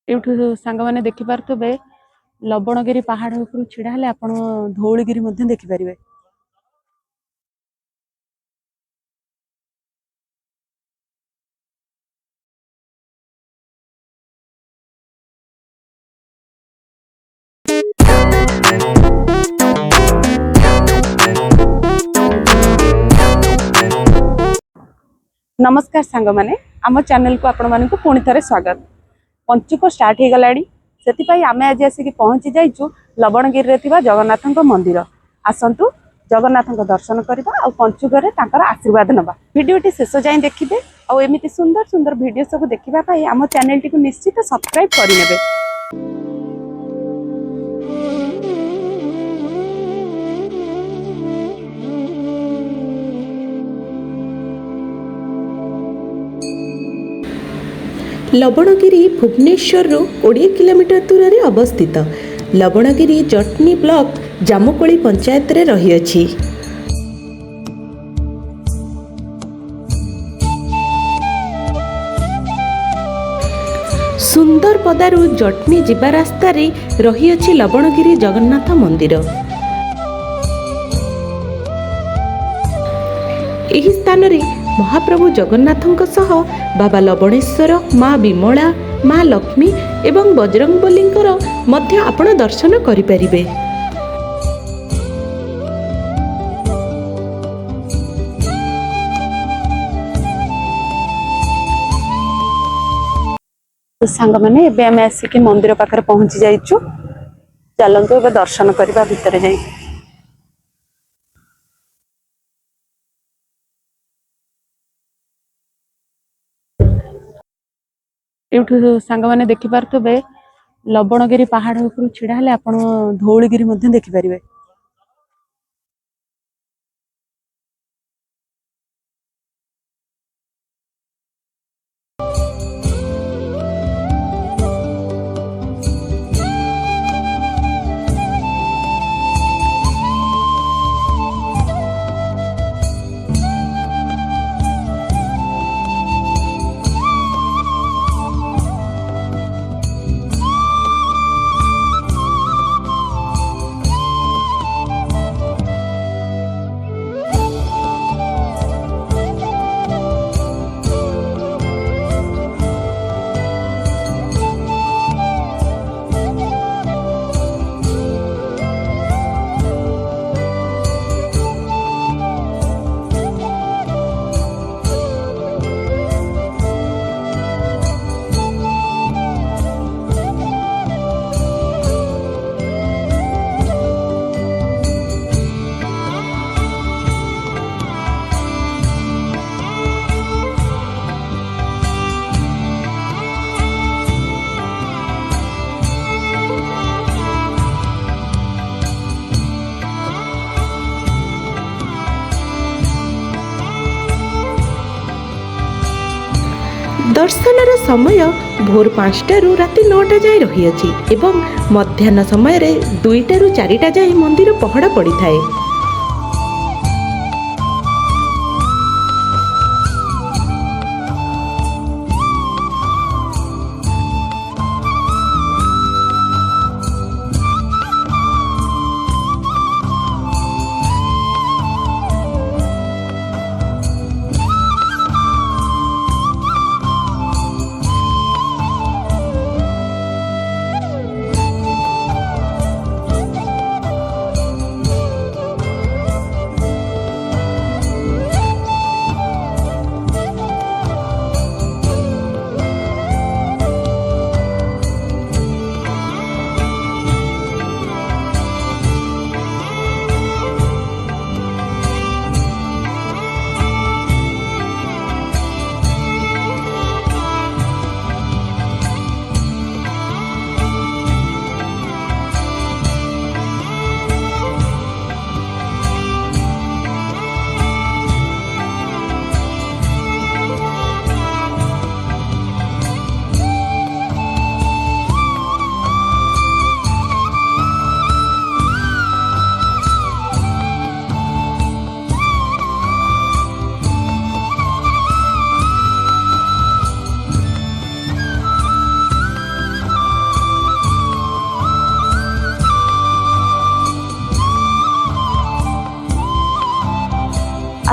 एठू सांग मैंने देखि पारे लवणगिरी पहाड़ ऊपर छिड़ा हेले आपण धौलगिरी देखि पारे। नमस्कार सांग माने आम चैनल को आपण मानक पुणी थे स्वागत। पंचुक स्टार्ट हो गलाड़ी से आम आज आसिक पहुँची जाइचु लवणगिरी रे जगन्नाथ मंदिर। आसतु जगन्नाथ दर्शन करवा और पंचुक आशीर्वाद नवा। भिडियोटी शेष जाए देखिए और एमती सुंदर सुंदर भिडियो सब देखापी आम चैनल टी निश्चित सब्सक्राइब करने। लवणगिरी भुवनेश्वर 20 किलोमीटर दूर में अवस्थित। लवणगिरी जटनी ब्लॉक जामुकोली पंचायत रे रही अछि। सुंदर पदारू जटनी जिबा रास्ता रे रही अछि लवणगिरी जगन्नाथ मंदिर। एही स्थान रे महाप्रभु जगन्नाथଙ୍କ सह बाबा लवणेश्वर, माँ विमला, माँ लक्ष्मी एवं बजरंगबलींकर मध्य आपण दर्शन करिपारिबे। सांग मैंने एबे आम आसिक मंदिर पाखरे पहुंची जाइचु। चलंतु एबे दर्शन करबा भितर जाई। एठू सांग मैंने देखि पारे लवणगिरी पहाड़ ऊपर छिड़ा हेले आपण धौलगिरी देखि पारे। दर्शनर समय भोर 5टारू राति 9टा जाए रही अछि एवं मध्याह्न समय 2टारू 4टा जाए मंदिर पहड़ा पड़ी थाए।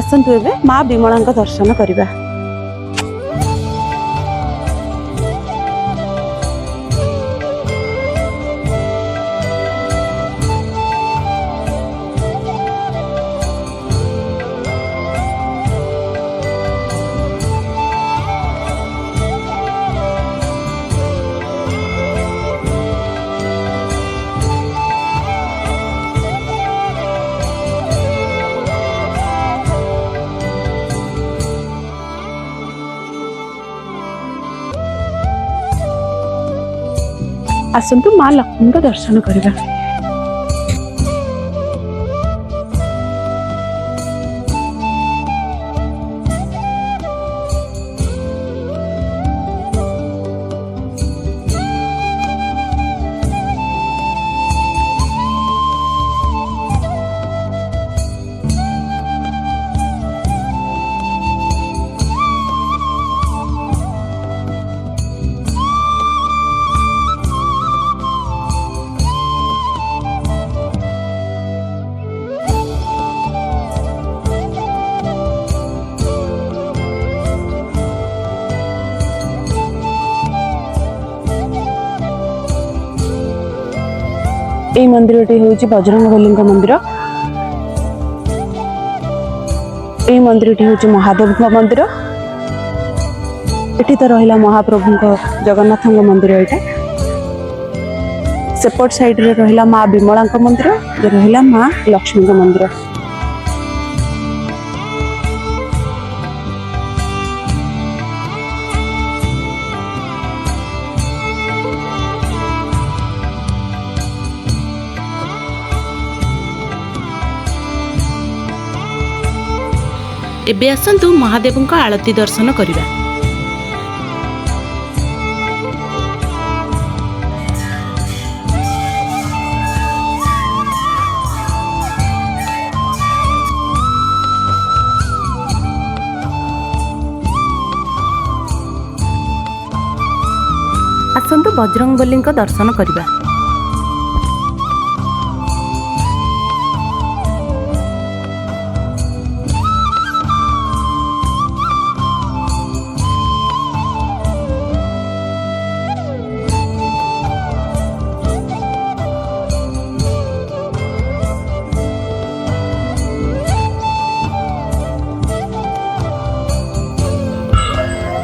आसंतु एबे माँ विमला दर्शन करवा। आसंतु माँ लक्ष्मी का दर्शन करवा। এই মন্দিরটি হচ্ছে বজরংবলী মন্দির। এই মন্দিরটি হচ্ছে মহাদেব মন্দির। এটি তো রহিলা মহাপ্রভু জগন্নাথ মন্দির। এটা সেপট সাইড রে রহিলা মা বিমলা মন্দির, রহিলা মা লক্ষ্মী মন্দির। एबे आसंतु महादेव आरती दर्शन करवा। आसंतु बजरंगबली दर्शन करवा।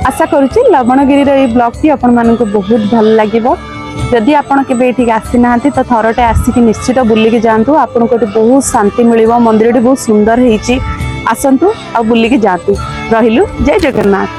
आशा करुच्ची लवणगिरी रो ब्लॉग टी आपण मानक बहुत भल लगे। जदि आपण के आसी ना तो थरटे आसिक निश्चित बुलिकी जातु। आपन को बहुत शांति मिल, मंदिर बहुत सुंदर होती। आसतु आ बुलिकी जातु। रहिलु। जय जगन्नाथ।